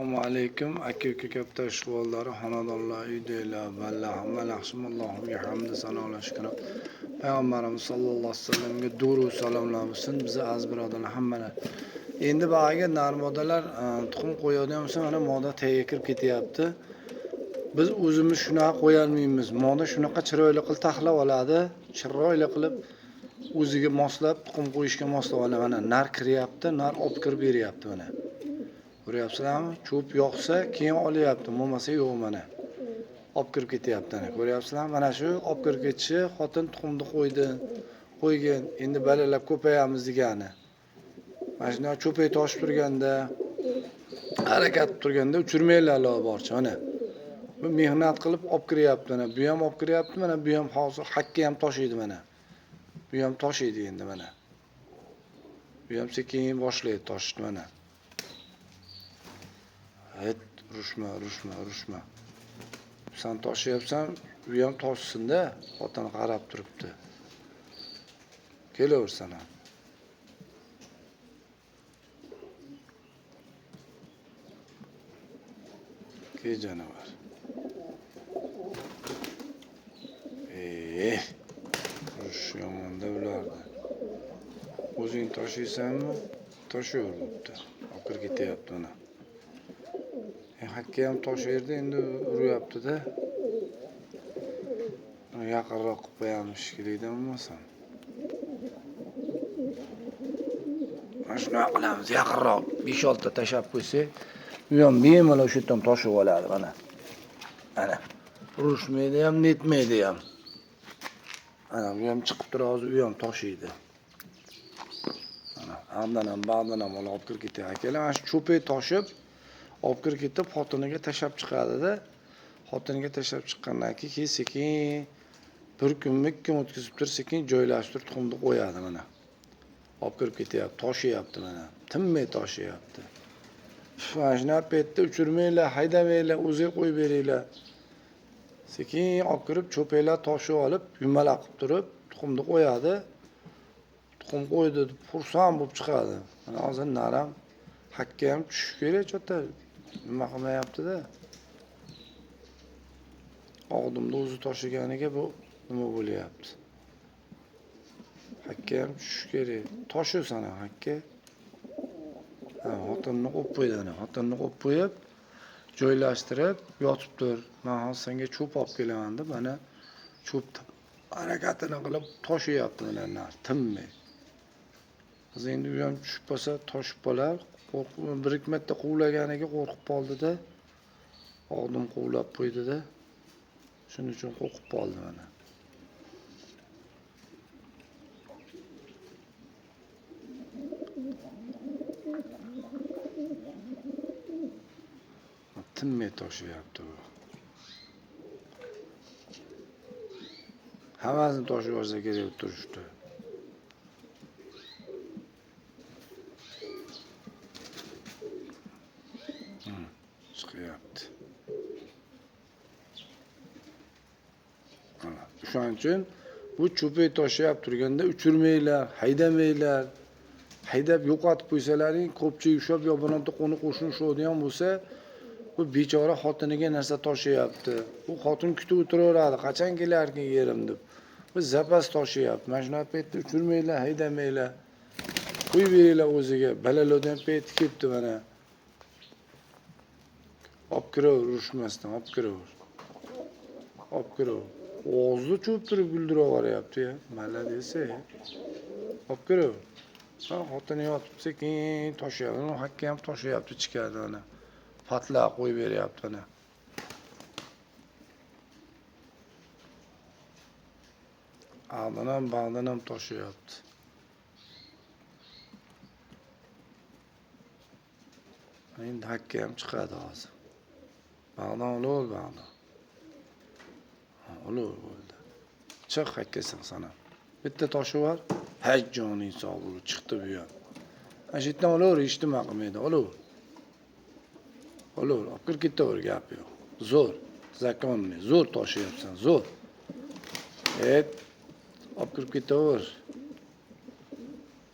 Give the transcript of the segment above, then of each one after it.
Assalomu alaykum aka-uka katta ishg'ollari, xonadonlar, uydagilar, ballar, hamma yaxshimi? Allohga hamd sanolar shukr. Payg'ambarimiz sollallohu alayhi vasallamga durud salomlar bo'lsin. Bizni aziz birodarlar hammalar. Endi bag'aga narmodalar tuxum qo'yadigan bo'lsa, mana moda tagiga kirib ketyapti. Biz o'zimiz shunaqa qo'yolmaymiz. Moda shunaqa chiroyli qilib taxlab oladi, chiroyli qilib o'ziga moslab tuxum qo'yishga moslab oladi. Mana nar kiryapti, nar olib kirib beryapti mana. Ko'ryapsizlarmi? Cho'p yoqsa keyin olyapti, bo'lmasa yo'q mana. Olib kirib ketyapti ana. Ko'ryapsizlarmi? Mana shu olib kirib ketishi xotin tuxumni qo'ygan. Endi balalar ko'payamiz degani. Mana shunday cho'pay toshib turganda, harakat qilib turganda uchirmanglar Alloh borcha mana. Bu mehnat qilib olib kiryapti mana. Bu ham olib kiryapti mana, bu ham hozir hakka ham toshiydi mana. Bu ham toshiydi endi mana. Bu ham sekin boshlaydi toshishni mana. Rushma. Sen toshyapsan, u ham toshsin-da, xotin qarab turibdi. Kelaversan ham. Ke janovar. Rush yomonda ulardi. O'zing toshiysanmi? Toshaveribdi. Oqir ketyapti mana. Hakka ham tosherdi, endi uryapti-da. Yaqinroq qilib qo'yamiz kerakda bo'lmasam. Mana shunday qilamiz, yaqinroq 5-6 ta tashab qo'ysak, u ham bemalol o'sha yerdan toshib oladi mana. Ana. Urushmaydi ham, netmaydi ham. Ana, bu ham chiqib turadi, hozir u ham toshiydi. Ana, hamdan ham bag'dan ham olib kirib ketadi. Akalar, mana shu cho'pay toshib olib kirib ketib xotiniga tashab chiqadi-da. Xotiniga tashab chiqqandan keyin sekin bir kun, 2 kun o'tkazib turib, sekin joylashtirib tuxumni qo'yadi mana. Olib kirib ketyapti, toshyapti mana. Tinmay toshyapti. Mana shunday paytda uchirmanglar, haydamanglar, o'zingiz qo'yib beringlar. Sekin olib kirib cho'paylar toshib olib, yumalaq qilib turib, tuxumni qo'yadi. Tuxum qo'ydi deb xursand bo'lib chiqadi. Mana hozir naram hakka ham tushish kerak chota. Nima qilmayapti-da. Og'dimda o'zi toshiganiga bu nima bo'lyapti? Hakka ham tushish kerak. Toshisan hakka. Xotinni qo'yib qo'ydi ana. Xotinni qo'yib qo'yib, joylashtirib yotib tur. Men hozir senga cho'p olib kelaman deb mana cho'p harakatini qilib toshyapti mana tinmay. Biz endi u ham tushib qolsa toshib qolar. Bir-ikki marta quvlaganiga qo'rqib qoldi-da. Og'dim quvlab qo'ydi-da. Shuning uchun qo'rqib qoldi mana. Tinmay toshyapti u. Hammasini toshib olsa kerak turishdi. Chiqyapti. Shuning uchun bu cho'pay toshyap turganda uchirmanglar, haydamanglar. Haydab yo'qotib qo'ysalaring, ko'pchilik ushlab yo bironta qo'shni ushlaydigan bo'lsa, bu bechora xotiniga narsa toshyapti. Bu xotin kutib o'tiraveradi, qachon kelarkin yerim deb. Bu zapas toshyapti. Mana shunday paytda uchirmanglar, haydamanglar. Qo'yib beringlar o'ziga. Balalardan payti ketdi mana. Olib kiraver, urushmasdan olib kiraver. Olib kiraver. O'g'zi cho'p turib guldirab yuboryapti-ya. Malla desa. Olib kiraver. Xotini yotib sekin toshyapti. Hakka ham toshyapti ichkarida mana. Patla qo'yib beryapti mana. Bag'dan ham toshyapti. Endi hakka ham chiqadi hozir. Bag'dan bag'dan. Bo'ldi. Chiq hakkasan sana. Bitta toshi bor. Haj joning sog' bo'lib chiqdi bu ham. Mana shu yerdan olaver, hech nima qilmaydi. Olaver. Olib ketaver, gap yo'q. Zo'r, zakonni, zo'r toshyapsan, zo'r. Olib kirib ketaver.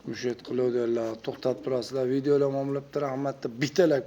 Mushat qilavdilar, to'xtatib turasizlar, videolar mamlabdi, rahmatda bitalak